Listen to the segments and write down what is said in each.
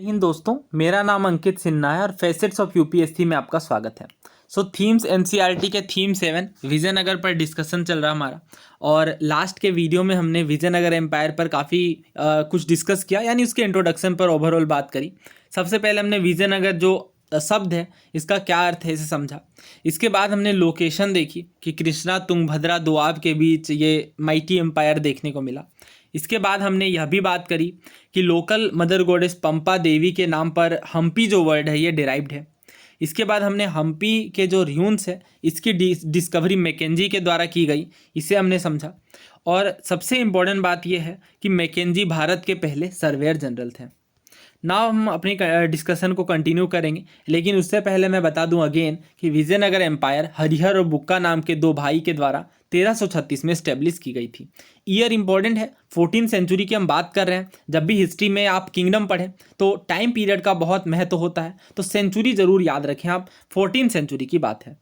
हिंद दोस्तों, मेरा नाम अंकित सिन्हा है और फैसेट्स ऑफ यूपीएससी में आपका स्वागत है। थीम्स एनसीईआरटी के थीम 7 विजयनगर पर डिस्कशन चल रहा हमारा। और लास्ट के वीडियो में हमने विजयनगर एम्पायर पर काफ़ी कुछ डिस्कस किया, यानी उसके इंट्रोडक्शन पर ओवरऑल बात करी। सबसे पहले हमने विजयनगर जो शब्द है इसका क्या अर्थ है इसे समझा। इसके बाद हमने लोकेशन देखी कि कृष्णा तुंगभद्रा दोआब के बीच ये माइटी एम्पायर देखने को मिला। इसके बाद हमने यह भी बात करी कि लोकल मदर गॉडेस पंपा देवी के नाम पर हम्पी जो वर्ड है ये डिराइव्ड है। इसके बाद हमने हम्पी के जो र्यून्स है इसकी डिस्कवरी मैकेंजी के द्वारा की गई, इसे हमने समझा। और सबसे इम्पोर्टेंट बात यह है कि मैकेंजी भारत के पहले सर्वेयर जनरल थे। नाउ हम अपनी डिस्कशन को कंटिन्यू करेंगे, लेकिन उससे पहले मैं बता दूं अगेन कि विजयनगर एम्पायर हरिहर और बुक्का नाम के दो भाई के द्वारा 1336 में इस्टेब्लिश की गई थी। ईयर इंपॉर्टेंट है, 14th सेंचुरी की हम बात कर रहे हैं। जब भी हिस्ट्री में आप किंगडम पढ़ें तो टाइम पीरियड का बहुत महत्व होता है, तो सेंचुरी ज़रूर याद रखें आप। 14th सेंचुरी की बात है।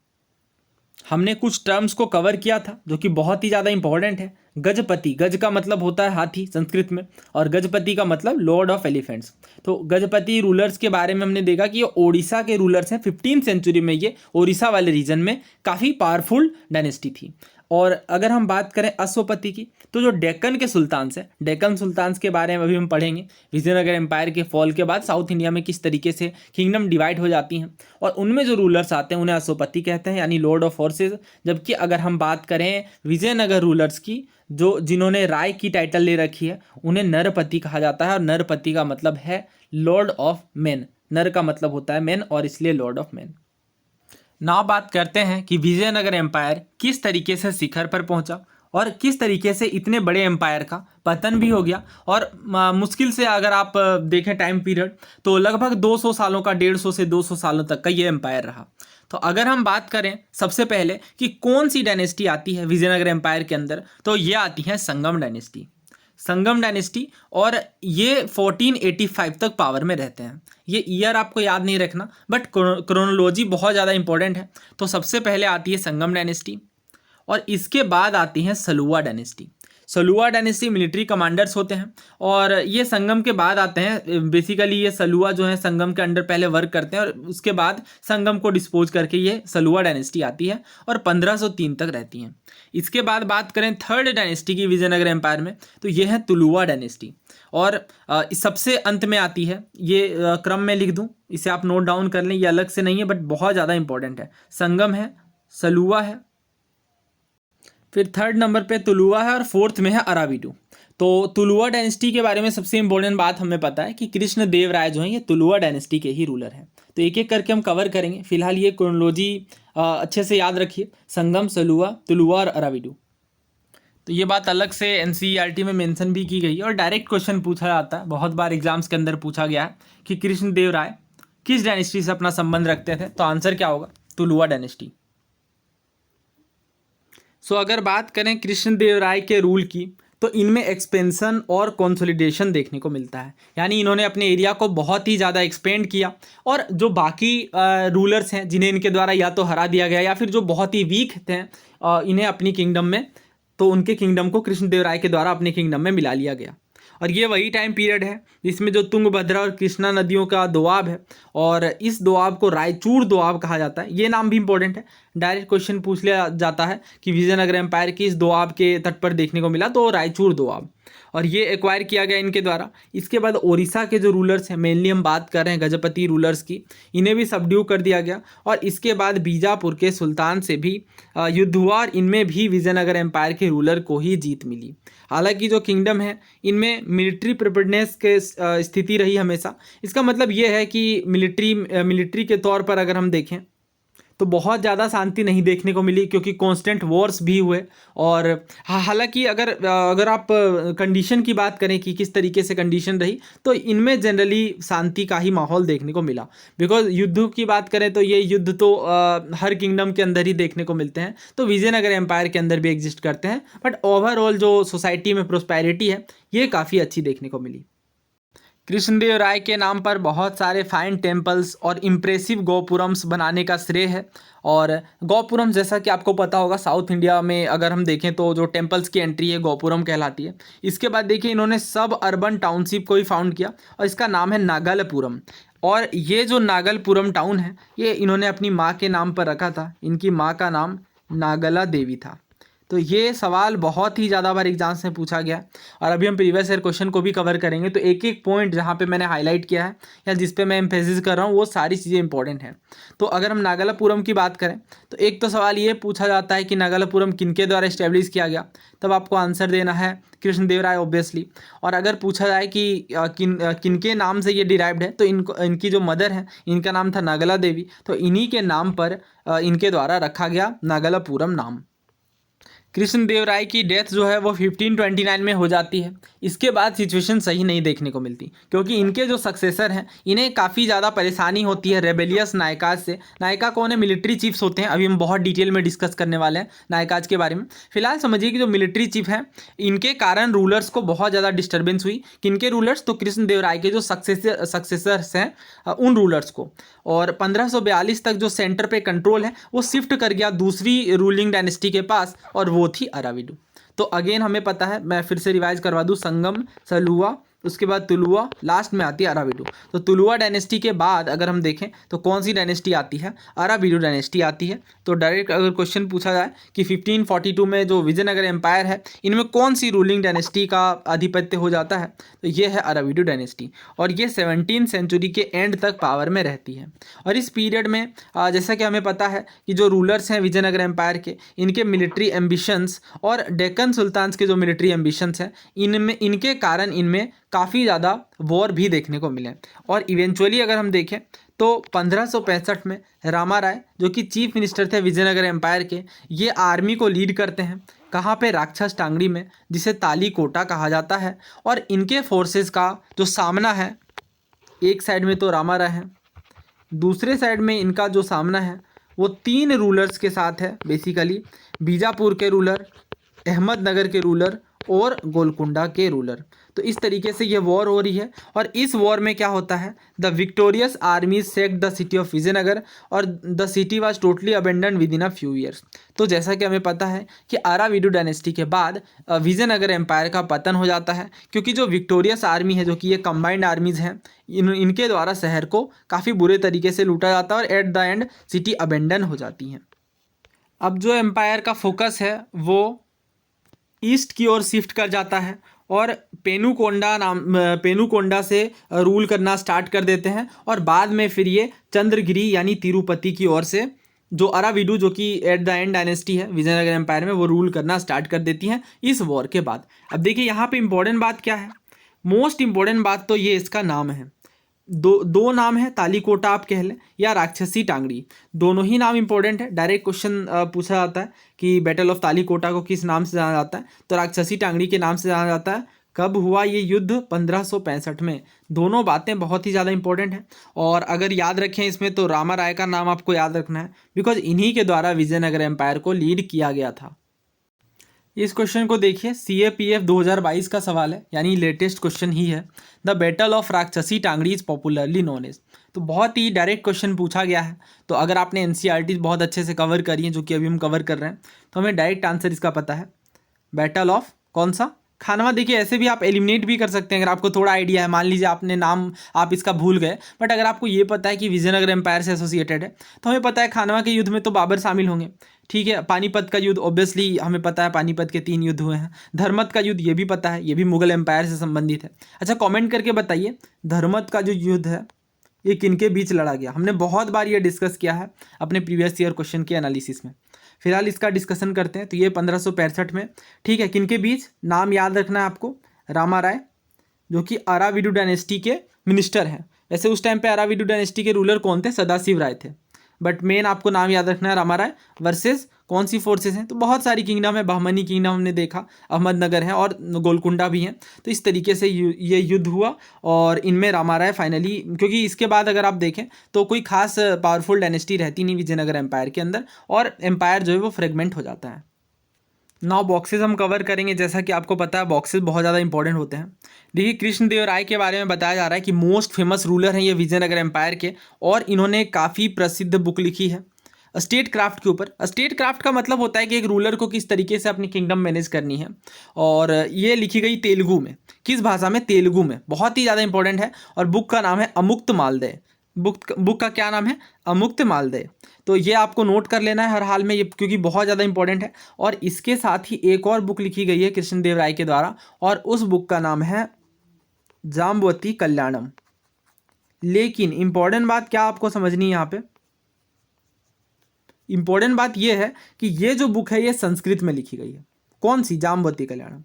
हमने कुछ टर्म्स को कवर किया था जो कि बहुत ही ज़्यादा इंपॉर्टेंट है। गजपति, गज का मतलब होता है हाथी संस्कृत में, और गजपति का मतलब लॉर्ड ऑफ एलिफेंट्स। तो गजपति रूलर्स के बारे में हमने देखा कि ये ओडिशा के रूलर्स हैं। 15th सेंचुरी में ये ओडिशा वाले रीजन में काफ़ी पावरफुल डायनेस्टी थी। और अगर हम बात करें अश्वपति की, तो जो डेक्कन के सुल्तान्स हैं, डेक्कन सुल्तान्स के बारे में अभी हम पढ़ेंगे। विजयनगर एम्पायर के फॉल के बाद साउथ इंडिया में किस तरीके से किंगडम डिवाइड हो जाती हैं, और उनमें जो रूलर्स आते हैं उन्हें अश्वपति कहते हैं, यानी लॉर्ड ऑफ हॉर्सेस। जबकि अगर हम बात करें विजयनगर रूलर्स की, जो जिन्होंने राय की टाइटल ले रखी है, उन्हें नरपति कहा जाता है। और नरपति का मतलब है लॉर्ड ऑफ मैन। नर का मतलब होता है मैन, और इसलिए लॉर्ड ऑफ मैन। नाउ बात करते हैं कि विजयनगर एम्पायर किस तरीके से शिखर पर पहुंचा और किस तरीके से इतने बड़े एम्पायर का पतन भी हो गया। और मुश्किल से अगर आप देखें टाइम पीरियड, तो लगभग 200 सालों का, 150 से 200 सालों तक का ये एम्पायर रहा। तो अगर हम बात करें सबसे पहले कि कौन सी डायनेस्टी आती है विजयनगर एम्पायर के अंदर, तो ये आती है संगम डायनेस्टी। संगम डायनेस्टी, और ये 1485 तक पावर में रहते हैं। ये ईयर आपको याद नहीं रखना, बट क्रोनोलॉजी बहुत ज़्यादा इंपॉर्टेंट है। तो सबसे पहले आती है संगम डायनेस्टी, और इसके बाद आती है Saluwa dynasty. Saluwa dynasty military commanders होते हैं, और ये संगम के बाद आते हैं। बेसिकली ये सलुवा जो है संगम के अंडर पहले वर्क करते हैं, और उसके बाद संगम को डिस्पोज करके ये सलुवा डायनेस्टी आती है और 1503 तक रहती हैं। इसके बाद बात करें थर्ड डायनेस्टी की विजयनगर एम्पायर में, तो ये है तुलुवा डायनेस्टी। और सबसे अंत में आती है, ये क्रम में लिख दूँ, इसे आप नोट डाउन कर लें, ये अलग से नहीं है बट बहुत ज़्यादा इंपॉर्टेंट है। संगम है, सलुवा है, फिर थर्ड नंबर पे तुलुवा है, और फोर्थ में है अराविडू। तो तुलुवा डायनेस्टी के बारे में सबसे इंपॉर्टेंट बात हमें पता है कि कृष्ण देव राय जो हैं ये तुलुवा डायनेस्टी के ही रूलर हैं। तो एक एक करके हम कवर करेंगे। फिलहाल ये क्रोनोलॉजी अच्छे से याद रखिए, संगम, सलुवा, तुलुवा और अराविडू। तो ये बात अलग से एनसीईआरटी में मेंशन भी की गई है, और डायरेक्ट क्वेश्चन पूछा जाता है, बहुत बार एग्जाम्स के अंदर पूछा गया है कि कृष्ण देव राय किस डायनेस्टी से अपना संबंध रखते थे। तो आंसर क्या होगा? तुलुवा डायनेस्टी। अगर बात करें कृष्णदेव राय के रूल की, तो इनमें एक्सपेंशन और कंसोलिडेशन देखने को मिलता है। यानी इन्होंने अपने एरिया को बहुत ही ज़्यादा एक्सपेंड किया, और जो बाकी रूलर्स हैं जिन्हें इनके द्वारा या तो हरा दिया गया या फिर जो बहुत ही वीक थे इन्हें अपनी किंगडम में, तो उनके किंगडम को कृष्णदेव राय के द्वारा अपने किंगडम में मिला लिया गया। और ये वही टाइम पीरियड है जिसमें जो तुंगभद्रा और कृष्णा नदियों का दोआब है, और इस दोआब को रायचूर दोआब कहा जाता है। ये नाम भी इंपॉर्टेंट है, डायरेक्ट क्वेश्चन पूछ लिया जाता है कि विजयनगर एम्पायर की इस दोआब के तट पर देखने को मिला, तो रायचूर दोआब, और ये एक्वायर किया गया इनके द्वारा। इसके बाद ओडिशा के जो रूलर्स हैं, मेनली हम बात कर रहे हैं गजपति रूलर्स की, इन्हें भी सबड्यू कर दिया गया। और इसके बाद बीजापुर के सुल्तान से भी युद्ध हुआ, और इनमें भी विजयनगर एम्पायर के रूलर को ही जीत मिली। हालांकि जो किंगडम है इनमें मिलिट्री प्रिपेयर्डनेस के स्थिति रही हमेशा। इसका मतलब ये है कि मिलिट्री के तौर पर अगर हम देखें तो बहुत ज़्यादा शांति नहीं देखने को मिली, क्योंकि कांस्टेंट वॉर्स भी हुए। और हालांकि अगर आप कंडीशन की बात करें कि किस तरीके से कंडीशन रही, तो इनमें जनरली शांति का ही माहौल देखने को मिला। बिकॉज युद्ध की बात करें तो ये युद्ध तो हर किंगडम के अंदर ही देखने को मिलते हैं, तो विजयनगर एम्पायर के अंदर भी एग्जिस्ट करते हैं। बट ओवरऑल जो सोसाइटी में प्रोस्पेरिटी है ये काफ़ी अच्छी देखने को मिली। कृष्णदेवराय के नाम पर बहुत सारे फाइन टेम्पल्स और इम्प्रेसिव गोपुरम्स बनाने का श्रेय है। और गोपुरम जैसा कि आपको पता होगा, साउथ इंडिया में अगर हम देखें तो जो टेम्पल्स की एंट्री है गोपुरम कहलाती है। इसके बाद देखिए इन्होंने सब अर्बन टाउनशिप को ही फाउंड किया और इसका नाम है नागलपुरम। और ये जो नागलपुरम टाउन है ये इन्होंने अपनी माँ के नाम पर रखा था। इनकी माँ का नाम नागला देवी था। तो ये सवाल बहुत ही ज़्यादा बार एग्जाम्स में पूछा गया और अभी हम प्रीवियस ईयर क्वेश्चन को भी कवर करेंगे। तो एक एक पॉइंट जहाँ पे मैंने हाईलाइट किया है या जिस पे मैं एम्फेसिस कर रहा हूँ वो सारी चीज़ें इंपॉर्टेंट हैं। तो अगर हम नागलापुरम की बात करें तो एक तो सवाल ये पूछा जाता है कि नागलापुरम किनके द्वारा इस्टेब्लिश किया गया, तब आपको आंसर देना है कृष्णदेवराय ऑब्वियसली। और अगर पूछा जाए कि किनके नाम से ये डिराइव्ड है तो इनकी जो मदर है इनका नाम था नागला देवी, तो इन्हीं के नाम पर इनके द्वारा रखा गया नागलापुरम नाम। कृष्णदेवराय की डेथ जो है वो 1529 में हो जाती है। इसके बाद सिचुएशन सही नहीं देखने को मिलती क्योंकि इनके जो सक्सेसर हैं इन्हें काफ़ी ज़्यादा परेशानी होती है रेबेलियस नायकाज से। नायका कौन है? मिलिट्री चीफ्स होते हैं। अभी हम बहुत डिटेल में डिस्कस करने वाले हैं नायकाज के बारे में। फिलहाल समझिए कि जो मिलिट्री चीफ हैं इनके कारण रूलर्स को बहुत ज़्यादा डिस्टर्बेंस हुई। किनके रूलर्स? तो कृष्णदेवराय के जो सक्सेसर्स हैं उन रूलर्स को। और 1542 तक जो सेंटर पे कंट्रोल है वो शिफ्ट कर गया दूसरी रूलिंग डायनेस्टी के पास और वो थी अराविडू। तो अगेन हमें पता है, मैं फिर से रिवाइज करवा दूं, संगम, सलुआ, उसके बाद तुलुआ, लास्ट में आती है अराविडू। तो तुलुआ डायनेस्टी के बाद अगर हम देखें तो कौन सी डायनेस्टी आती है? अराविडू डायनेस्टी आती है। तो डायरेक्ट अगर क्वेश्चन पूछा जाए कि 1542 में जो विजयनगर एम्पायर है इनमें कौन सी रूलिंग डायनेस्टी का आधिपत्य हो जाता है, तो ये है अराविडू डायनेस्टी। और ये 17वीं सेंचुरी के एंड तक पावर में रहती है। और इस पीरियड में जैसा कि हमें पता है कि जो रूलर्स हैं विजयनगर एम्पायर के, इनके मिलिट्री एम्बिशंस और डेक्कन सुल्तान्स के जो मिलिट्री एम्बिशंस हैं इनके कारण इनमें काफ़ी ज़्यादा वॉर भी देखने को मिले। और इवेंचुअली अगर हम देखें तो 1565 में रामा राय जो कि चीफ मिनिस्टर थे विजयनगर एम्पायर के, ये आर्मी को लीड करते हैं। कहाँ पे? राक्षस टांगड़ी में, जिसे ताली कोटा कहा जाता है। और इनके फोर्सेस का जो सामना है, एक साइड में तो रामा राय है, दूसरे साइड में इनका जो सामना है वो 3 रूलर्स के साथ है बेसिकली, बीजापुर के रूलर, अहमदनगर के रूलर और गोलकुंडा के रूलर। तो इस तरीके से ये वॉर हो रही है। और इस वॉर में क्या होता है? The victorious army sacked the city of Vijayanagar और the city was totally abandon within a few years. तो जैसा कि हमें पता है कि अराविडू डायनेस्टी के बाद विजयनगर एम्पायर का पतन हो जाता है क्योंकि जो विक्टोरियस आर्मी है, जो कि ये कंबाइंड आर्मीज हैं, इनके द्वारा शहर को काफ़ी बुरे तरीके से लूटा जाता है और at the end city abandon हो जाती हैं। अब जो एम्पायर का फोकस है वो ईस्ट की ओर शिफ्ट कर जाता है और पेनुकोंडा से रूल करना स्टार्ट कर देते हैं। और बाद में फिर ये चंद्रगिरी यानी तिरुपति की ओर से जो अराविडू, जो कि एट द एंड डायनेस्टी है विजयनगर एम्पायर में, वो रूल करना स्टार्ट कर देती हैं इस वॉर के बाद। अब देखिए यहाँ पे इंपॉर्टेंट बात क्या है? मोस्ट इंपॉर्टेंट बात तो ये इसका नाम है। दो नाम है, तालीकोटा आप कह लें या राक्षसी टांगड़ी, दोनों ही नाम इंपॉर्टेंट है। डायरेक्ट क्वेश्चन पूछा जाता है कि बैटल ऑफ तालीकोटा को किस नाम से जाना जाता है, तो राक्षसी टांगड़ी के नाम से जाना जाता है। कब हुआ ये युद्ध? 1565 में। दोनों बातें बहुत ही ज़्यादा इंपॉर्टेंट हैं। और अगर याद रखें इसमें तो रामा राय का नाम आपको याद रखना है बिकॉज इन्हीं के द्वारा विजयनगर एम्पायर को लीड किया गया था। इस क्वेश्चन को देखिए, CAPF 2022 का सवाल है, यानी लेटेस्ट क्वेश्चन ही है। The battle of Rakshasi Tangadi is popularly known as. तो बहुत ही डायरेक्ट क्वेश्चन पूछा गया है। तो अगर आपने NCERT बहुत अच्छे से कवर करी है, जो कि अभी हम कवर कर रहे हैं, तो हमें डायरेक्ट आंसर इसका पता है। बैटल ऑफ कौन सा? खानवा। देखिए ऐसे भी आप एलिमिनेट भी कर सकते हैं अगर आपको थोड़ा आइडिया है। मान लीजिए आपने नाम आप इसका भूल गए, बट अगर आपको ये पता है कि विजयनगर एम्पायर से एसोसिएटेड है, तो हमें पता है खानवा के युद्ध में तो बाबर शामिल होंगे। ठीक है, पानीपत का युद्ध ऑब्वियसली हमें पता है, पानीपत के 3 युद्ध हुए हैं। धर्मत का युद्ध ये भी पता है, ये भी मुगल एम्पायर से संबंधित है। अच्छा, कमेंट करके बताइए धर्मत का जो युद्ध है ये किनके बीच लड़ा गया? हमने बहुत बार ये डिस्कस किया है अपने प्रीवियस ईयर क्वेश्चन के एनालिसिस में। फिलहाल इसका डिस्कशन करते हैं। तो ये 1565 में, ठीक है, किनके बीच? नाम याद रखना है आपको, रामा राय जो कि अराविडू डायनेस्टी के मिनिस्टर हैं। वैसे उस टाइम पे अराविडू डायनेस्टी के रूलर कौन थे? सदाशिव राय थे, बट मेन आपको नाम याद रखना है रामा राय। वर्सेस कौन सी फोर्सेस हैं? तो बहुत सारी किंगडम है, बहमनी किंगडम हमने देखा, अहमदनगर है और गोलकुंडा भी हैं। तो इस तरीके से ये युद्ध हुआ और इनमें रामा राय फाइनली, क्योंकि इसके बाद अगर आप देखें तो कोई खास पावरफुल डायनेस्टी रहती नहीं विजयनगर एम्पायर के अंदर और एम्पायर जो है वो फ्रेगमेंट हो जाता है। 9 बॉक्सेस हम कवर करेंगे। जैसा कि आपको पता है बॉक्सेस बहुत ज़्यादा इंपॉर्टेंट होते हैं। देखिए कृष्णदेवराय के बारे में बताया जा रहा है कि मोस्ट फेमस रूलर हैं ये विजयनगर एम्पायर के, और इन्होंने काफ़ी प्रसिद्ध बुक लिखी है स्टेट क्राफ्ट के ऊपर। स्टेट क्राफ्ट का मतलब होता है कि एक रूलर को किस तरीके से अपनी किंगडम मैनेज करनी है, और ये लिखी गई तेलुगु में। किस भाषा में? तेलुगु में। बहुत ही ज़्यादा इंपॉर्टेंट है। और बुक का नाम है अमुक्त मालदय। बुक का क्या नाम है? अमुक्त मालदय। तो ये आपको नोट कर लेना है हर हाल में ये, क्योंकि बहुत ज़्यादा इंपॉर्टेंट है। और इसके साथ ही एक और बुक लिखी गई है कृष्णदेवराय के द्वारा, और उस बुक का नाम है जाम्बवती कल्याणम। लेकिन इंपॉर्टेंट बात क्या आपको समझनी है यहाँ पे? इंपॉर्टेंट बात यह है कि ये जो बुक है ये संस्कृत में लिखी गई है। कौन सी? जाम्बवती कल्याणम।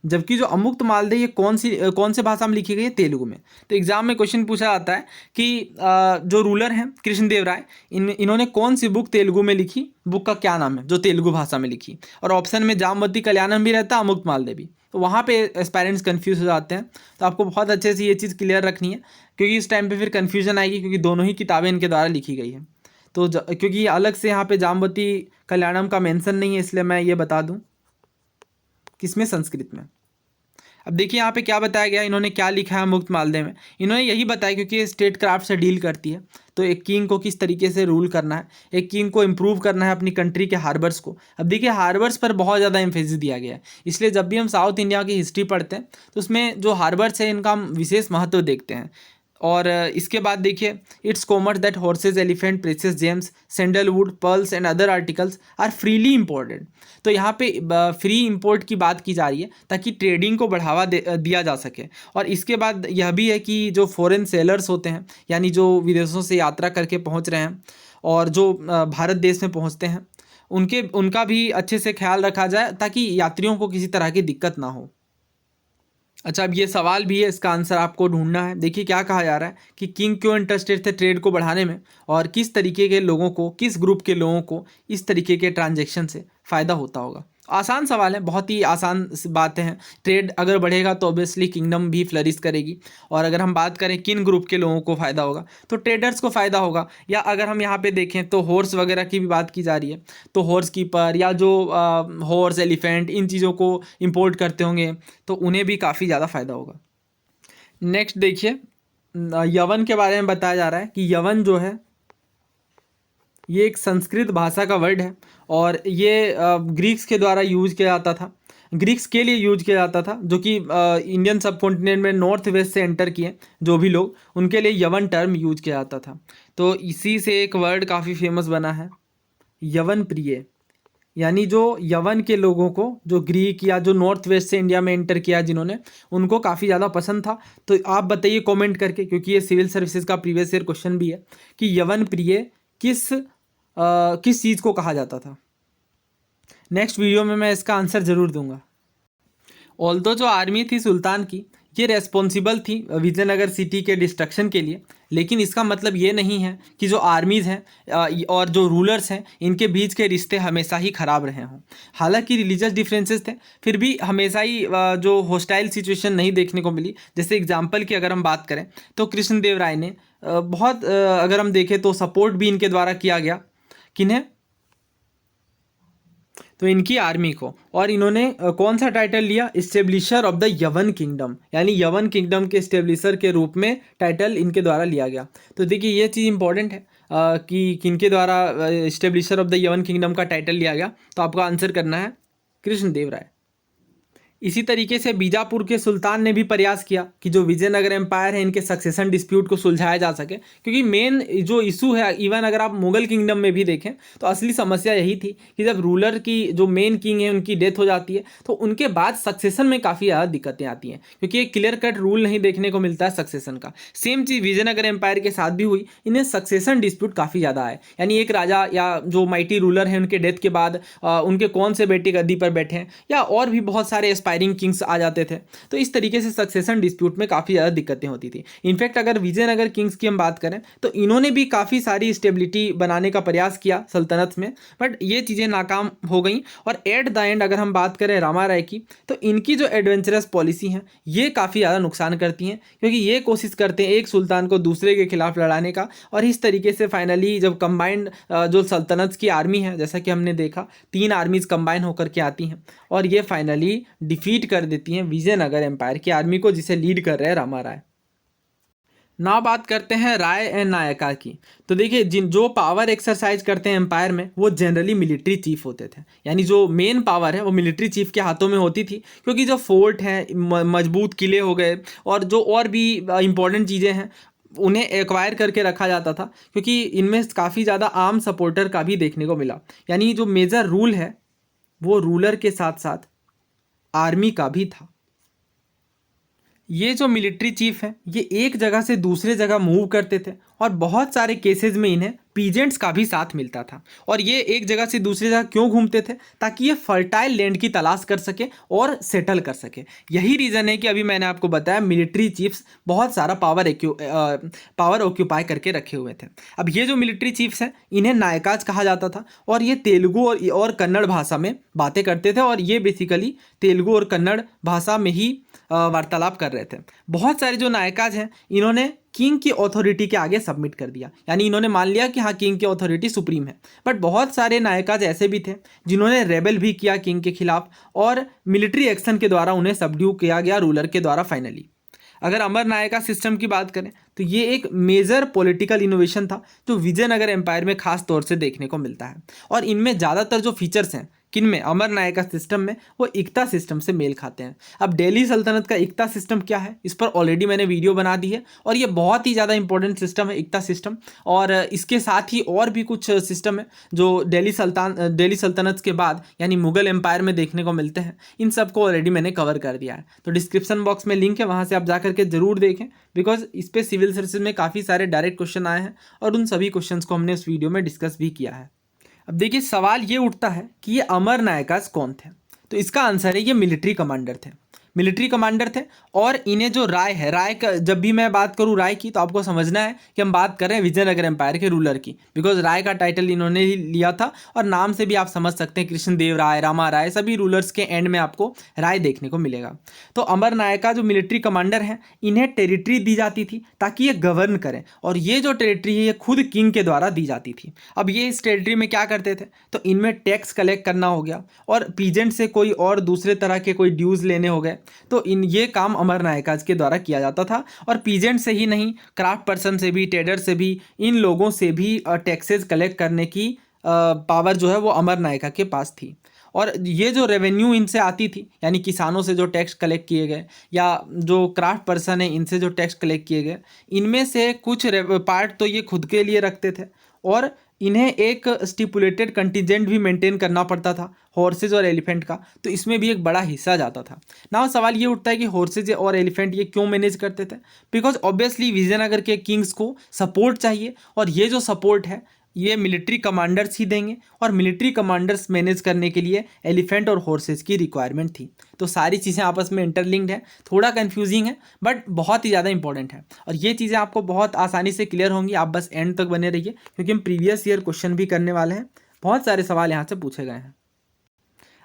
जबकि जो अमुक्त मालदय ये कौन से भाषा में लिखी गई है? तेलुगु में। तो एग्जाम में क्वेश्चन पूछा जाता है कि जो रूलर हैं कृष्णदेवराय, इन्होंने कौन सी बुक तेलुगु में लिखी, बुक का क्या नाम है जो तेलुगु भाषा में लिखी। और ऑप्शन में जाम्बवती कल्याणम भी रहता है, अमुक्त मालदय भी। तो वहाँ पे एस्पायरेंट्स कन्फ्यूज हो जाते हैं। तो आपको बहुत अच्छे से ये चीज़ क्लियर रखनी है, क्योंकि इस टाइम पे फिर कन्फ्यूजन आएगी, क्योंकि दोनों ही किताबें इनके द्वारा लिखी गई है। तो क्योंकि अलग से यहाँ पे जाम्बवती कल्याणम का मेंशन नहीं है, इसलिए मैं ये बता दूं किसमें? संस्कृत में। अब देखिए यहाँ पे क्या बताया गया, इन्होंने क्या लिखा है मुक्त मालदय में। इन्होंने यही बताया, क्योंकि ये स्टेट क्राफ्ट से डील करती है, तो एक किंग को किस तरीके से रूल करना है, एक किंग को इम्प्रूव करना है अपनी कंट्री के हार्बर्स को। अब देखिए हार्बर्स पर बहुत ज़्यादा एम्फेसिस दिया गया है, इसलिए जब भी हम साउथ इंडिया की हिस्ट्री पढ़ते हैं तो उसमें जो हार्बर्स है इनका हम विशेष महत्व देखते हैं। और इसके बाद देखिए, it's commerce that horses, elephant, precious gems, sandalwood, pearls and other articles are freely imported. तो यहाँ पे फ्री इंपोर्ट की बात की जा रही है, ताकि ट्रेडिंग को बढ़ावा दिया जा सके। और इसके बाद यह भी है कि जो फॉरेन सेलर्स होते हैं, यानी जो विदेशों से यात्रा करके पहुँच रहे हैं और जो भारत देश में पहुँचते हैं, उनका भी अच्छे से ख्याल रखा जाए, ताकि यात्रियों को किसी तरह की दिक्कत ना हो। अच्छा, अब ये सवाल भी है, इसका आंसर आपको ढूंढना है। देखिए क्या कहा जा रहा है कि किंग क्यों इंटरेस्टेड थे ट्रेड को बढ़ाने में, और किस तरीके के लोगों को, किस ग्रुप के लोगों को इस तरीके के ट्रांजैक्शन से फ़ायदा होता होगा। आसान सवाल है, बहुत ही आसान बातें हैं। ट्रेड अगर बढ़ेगा तो ऑब्वियसली किंगडम भी फ्लरिश करेगी। और अगर हम बात करें किन ग्रुप के लोगों को फ़ायदा होगा, तो ट्रेडर्स को फ़ायदा होगा। या अगर हम यहाँ पे देखें तो हॉर्स वगैरह की भी बात की जा रही है, तो हॉर्स कीपर या जो हॉर्स, एलिफेंट, इन चीज़ों को इंपोर्ट करते होंगे, तो उन्हें भी काफ़ी ज़्यादा फ़ायदा होगा। नेक्स्ट देखिए, यवन के बारे में बताया जा रहा है कि यवन जो है ये एक संस्कृत भाषा का वर्ड है, और ये ग्रीक्स के द्वारा यूज किया जाता था, ग्रीक्स के लिए यूज किया जाता था, जो कि इंडियन सब कॉन्टिनेंट में नॉर्थ वेस्ट से एंटर किए जो भी लोग, उनके लिए यवन टर्म यूज किया जाता था। तो इसी से एक वर्ड काफ़ी फेमस बना है, यवन प्रिय। यानी जो यवन के लोगों को, जो ग्रीक या जो नॉर्थ वेस्ट से इंडिया में एंटर किया जिन्होंने, उनको काफ़ी ज़्यादा पसंद था। तो आप बताइए कमेंट करके, क्योंकि ये सिविल सर्विसेज का प्रीवियस ईयर क्वेश्चन भी है कि यवन प्रिय किस चीज़ को कहा जाता था। नेक्स्ट वीडियो में मैं इसका आंसर ज़रूर दूंगा। ऑल्दो जो आर्मी थी सुल्तान की, ये रेस्पॉन्सिबल थी विजयनगर सिटी के डिस्ट्रक्शन के लिए, लेकिन इसका मतलब ये नहीं है कि जो आर्मीज़ हैं और जो रूलर्स हैं इनके बीच के रिश्ते हमेशा ही ख़राब रहे हों। हालांकि रिलीजियस डिफरेंसेस थे, फिर भी हमेशा ही जो हॉस्टाइल सिचुएशन नहीं देखने को मिली। जैसे एग्जांपल की अगर हम बात करें तो कृष्णदेवराय ने बहुत अगर हम देखें तो सपोर्ट भी इनके द्वारा किया गया। किन्हें? तो इनकी आर्मी को। और इन्होंने कौन सा टाइटल लिया? इस्टेब्लिशर ऑफ द यवन किंगडम, यानी यवन किंगडम के इस्टेब्लिशर के रूप में टाइटल इनके द्वारा लिया गया। तो देखिए ये चीज़ इंपॉर्टेंट है कि किनके द्वारा इस्टेब्लिशर ऑफ द यवन किंगडम का टाइटल लिया गया। तो आपको आंसर करना है कृष्णदेवराय। इसी तरीके से बीजापुर के सुल्तान ने भी प्रयास किया कि जो विजयनगर एम्पायर है इनके सक्सेशन डिस्प्यूट को सुलझाया जा सके, क्योंकि मेन जो इशू है, इवन अगर आप मुगल किंगडम में भी देखें तो असली समस्या यही थी कि जब रूलर की, जो मेन किंग है, उनकी डेथ हो जाती है तो उनके बाद सक्सेशन में काफ़ी ज़्यादा दिक्कतें आती हैं, क्योंकि एक क्लियर कट रूल नहीं देखने को मिलता है सक्सेशन का। सेम चीज़ विजयनगर एम्पायर के साथ भी हुई, इन्हें सक्सेशन डिस्प्यूट काफ़ी ज़्यादा आए। यानी एक राजा या जो माइटी रूलर है उनके डेथ के बाद उनके कौन से बेटे गद्दी पर बैठे हैं, या और भी बहुत सारे एस्पायरिंग किंग्स आ जाते थे। तो इस तरीके से सक्सेशन डिस्प्यूट में काफ़ी ज़्यादा दिक्कतें होती थी। इनफैक्ट अगर विजयनगर किंग्स की हम बात करें तो इन्होंने भी काफ़ी सारी स्टेबिलिटी बनाने का प्रयास किया सल्तनत में, बट ये चीज़ें नाकाम हो गई। और एट द एंड अगर हम बात करें रामा राय की, तो इनकी जो एडवेंचरस पॉलिसी है ये काफ़ी ज़्यादा नुकसान करती हैं, क्योंकि ये कोशिश करते हैं एक सुल्तान को दूसरे के खिलाफ लड़ाने का। और इस तरीके से फाइनली जब कंबाइंड जो सल्तनत की आर्मी है, जैसा कि हमने देखा 3 आर्मीज कंबाइन होकर के आती हैं और ये फाइनली डिफीट कर देती हैं विजयनगर एम्पायर की आर्मी को, जिसे लीड कर रहे हैं रामा राय। ना बात करते हैं राय एंड नायका की। तो देखिए जो पावर एक्सरसाइज करते हैं एम्पायर में वो जनरली मिलिट्री चीफ होते थे, यानी जो मेन पावर है वो मिलिट्री चीफ के हाथों में होती थी, क्योंकि जो फोर्ट हैं, मजबूत किले हो गए और जो और भी इंपॉर्टेंट चीज़ें हैं उन्हें एक्वायर करके रखा जाता था, क्योंकि इनमें काफ़ी ज़्यादा आर्म सपोर्टर का भी देखने को मिला। यानी जो मेजर रूल है वो रूलर के साथ साथ आर्मी का भी था। ये जो मिलिट्री चीफ है ये एक जगह से दूसरे जगह मूव करते थे और बहुत सारे केसेस में इन्हें पीजेंट्स का भी साथ मिलता था। और ये एक जगह से दूसरी जगह क्यों घूमते थे? ताकि ये फर्टाइल लैंड की तलाश कर सके और सेटल कर सके। यही रीज़न है कि अभी मैंने आपको बताया मिलिट्री चीफ्स बहुत सारा पावर ऑक्यूपाई करके रखे हुए थे। अब ये जो मिलिट्री चीफ्स हैं इन्हें नायकाज कहा जाता था और ये तेलुगु और कन्नड़ भाषा में बातें करते थे और ये बेसिकली तेलुगु और कन्नड़ भाषा में ही वार्तालाप कर रहे थे। बहुत सारे जो नायकाज हैं इन्होंने किंग की अथॉरिटी के आगे सबमिट कर दिया, यानी इन्होंने मान लिया कि हाँ किंग की अथॉरिटी सुप्रीम है। बट बहुत सारे नायकाज ऐसे भी थे जिन्होंने रेबल भी किया किंग के खिलाफ और मिलिट्री एक्शन के द्वारा उन्हें सबड्यू किया गया रूलर के द्वारा फाइनली। अगर अमर नायका सिस्टम की बात करें तो ये एक मेजर पॉलिटिकल इनोवेशन था जो विजयनगर एम्पायर में खास तौर से देखने को मिलता है। और इनमें ज़्यादातर जो फीचर्स हैं किन में, अमर नायका सिस्टम में, वो इक्ता सिस्टम से मेल खाते हैं। अब दिल्ली सल्तनत का इक्ता सिस्टम क्या है इस पर ऑलरेडी मैंने वीडियो बना दी है और ये बहुत ही ज़्यादा इंपॉर्टेंट सिस्टम है इक्ता सिस्टम। और इसके साथ ही और भी कुछ सिस्टम है जो दिल्ली सल्तनत के बाद यानी मुगल एम्पायर में देखने को मिलते हैं। इन सबको ऑलरेडी मैंने कवर कर दिया है, तो डिस्क्रिप्शन बॉक्स में लिंक है, वहाँ से आप जा करके ज़रूर देखें, बिकॉज इस पर सिविल सर्विसेज में काफ़ी सारे डायरेक्ट क्वेश्चन आए हैं और उन सभी क्वेश्चन को हमने उस वीडियो में डिस्कस भी किया है। अब देखिए सवाल ये उठता है कि ये अमर नायकाज कौन थे? तो इसका आंसर है ये मिलिट्री कमांडर थे। मिलिट्री कमांडर थे और इन्हें जो राय है, राय का जब भी मैं बात करूँ राय की तो आपको समझना है कि हम बात कर रहे हैं विजयनगर एम्पायर के रूलर की, बिकॉज राय का टाइटल इन्होंने ही लिया था और नाम से भी आप समझ सकते हैं कृष्णदेव राय, रामा राय, सभी रूलर्स के एंड में आपको राय देखने को मिलेगा। तो अमर नायका जो मिलिट्री कमांडर हैं इन्हें टेरिटरी दी जाती थी ताकि ये गवर्न करें और ये जो टेरिटरी है ये खुद किंग के द्वारा दी जाती थी। अब ये इस टेरिटरी में क्या करते थे? तो इनमें टैक्स कलेक्ट करना हो गया और पीजेंट से कोई और दूसरे तरह के कोई ड्यूज लेने हो गए, तो ये काम अमर नायकाज के द्वारा किया जाता था। और पीजेंट से ही नहीं, क्राफ्ट पर्सन से भी, ट्रेडर से भी, इन लोगों से भी टैक्सेस कलेक्ट करने की पावर जो है वो अमर नायका के पास थी। और ये जो रेवेन्यू इनसे आती थी, यानी किसानों से जो टैक्स कलेक्ट किए गए या जो क्राफ्ट पर्सन है इनसे जो टैक्स कलेक्ट किए गए, इनमें से कुछ पार्ट तो ये खुद के लिए रखते थे और इन्हें एक स्टिपुलेटेड कंटिजेंट भी मेंटेन करना पड़ता था हॉर्सेज और एलिफेंट का, तो इसमें भी एक बड़ा हिस्सा जाता था। ना सवाल ये उठता है कि हॉर्सेज और एलिफेंट ये क्यों मैनेज करते थे? बिकॉज ऑब्वियसली विजयनगर के किंग्स को सपोर्ट चाहिए और ये जो सपोर्ट है ये मिलिट्री कमांडर्स ही देंगे और मिलिट्री कमांडर्स मैनेज करने के लिए एलिफेंट और हॉर्सेस की रिक्वायरमेंट थी। तो सारी चीज़ें आपस में इंटरलिंक्ड है, थोड़ा कंफ्यूजिंग है बट बहुत ही ज़्यादा इंपॉर्टेंट है और ये चीज़ें आपको बहुत आसानी से क्लियर होंगी। आप बस एंड तक बने रहिए क्योंकि हम प्रीवियस ईयर क्वेश्चन भी करने वाले हैं, बहुत सारे सवाल यहाँ से पूछे गए हैं।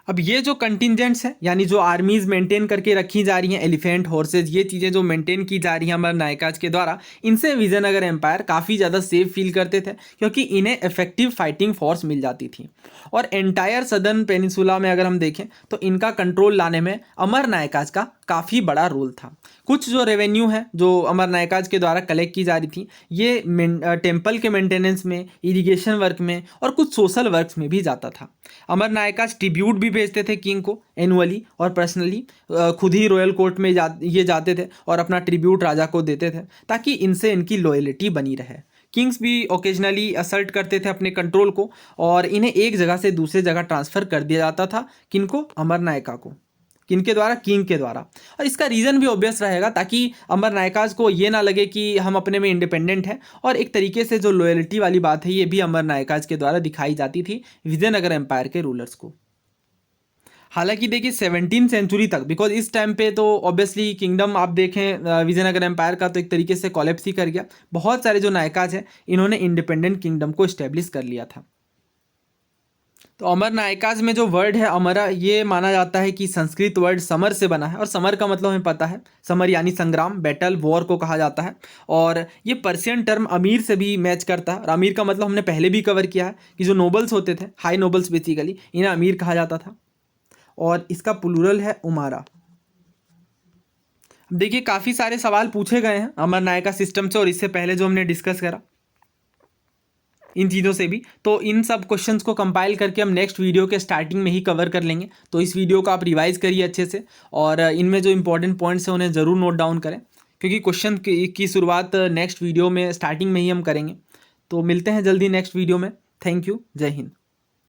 अब ये जो कंटिजेंट्स हैं यानी जो आर्मीज मेंटेन करके रखी जा रही हैं, एलिफेंट, हॉर्सेज, ये चीज़ें जो मेंटेन की जा रही हैं अमर नायकाज के द्वारा, इनसे विजयनगर एम्पायर काफ़ी ज़्यादा सेफ फील करते थे क्योंकि इन्हें इफेक्टिव फाइटिंग फोर्स मिल जाती थी। और एंटायर सदर्न पेनिसुला में अगर हम देखें तो इनका कंट्रोल लाने में अमर नायकाज का काफ़ी बड़ा रोल था। कुछ जो रेवेन्यू है जो अमर नायकाज के द्वारा कलेक्ट की जा रही थी ये टेम्पल के मेंटेनेंस में, इरिगेशन वर्क में और कुछ सोशल वर्क्स में भी जाता था। अमर नायकाज ट्रिब्यूट भी भेजते थे किंग को एनुअली और पर्सनली, खुद ही रॉयल कोर्ट में ये जाते थे और अपना ट्रिब्यूट राजा को देते थे ताकि इनसे इनकी लॉयल्टी बनी रहे। किंग्स भी ओकेजनली असर्ट करते थे अपने कंट्रोल को और इन्हें एक जगह से दूसरे जगह ट्रांसफ़र कर दिया जाता था। किनको? अमर नायका को। किनके द्वारा? किंग के द्वारा। और इसका रीज़न भी ऑब्वियस रहेगा ताकि अमर नायकाज को ये ना लगे कि हम अपने में इंडिपेंडेंट हैं और एक तरीके से जो लॉयल्टी वाली बात है ये भी अमर नायकाज के द्वारा दिखाई जाती थी विजयनगर एम्पायर के रूलर्स को। हालांकि देखिए 17वीं सेंचुरी तक, बिकॉज इस टाइम पे तो ऑब्वियसली किंगडम आप देखें विजयनगर एम्पायर का तो एक तरीके से कोलैप्स ही कर गया। बहुत सारे जो नायकाज हैं इन्होंने इंडिपेंडेंट किंगडम को इस्टेब्लिश कर लिया था। तो अमर नायकाज में जो वर्ड है अमरा, ये माना जाता है कि संस्कृत वर्ड समर से बना है, और समर का मतलब हमें पता है, समर यानी संग्राम, बैटल, वॉर को कहा जाता है। और ये पर्शियन टर्म अमीर से भी मैच करता है, और अमीर का मतलब हमने पहले भी कवर किया है कि जो नोबल्स होते थे, हाई नोबल्स बेसिकली, इन्हें अमीर कहा जाता था। और इसका प्लूरल है उमारा। देखिए काफ़ी सारे सवाल पूछे गए हैं अमर नायका सिस्टम से, और इससे पहले जो हमने डिस्कस करा इन चीज़ों से भी, तो इन सब क्वेश्चंस को कंपाइल करके हम नेक्स्ट वीडियो के स्टार्टिंग में ही कवर कर लेंगे। तो इस वीडियो को आप रिवाइज करिए अच्छे से, और इनमें जो इंपॉर्टेंट पॉइंट्स हैं उन्हें ज़रूर नोट डाउन करें, क्योंकि क्वेश्चन की शुरुआत नेक्स्ट वीडियो में स्टार्टिंग में ही हम करेंगे। तो मिलते हैं जल्दी नेक्स्ट वीडियो में। थैंक यू, जय हिंद।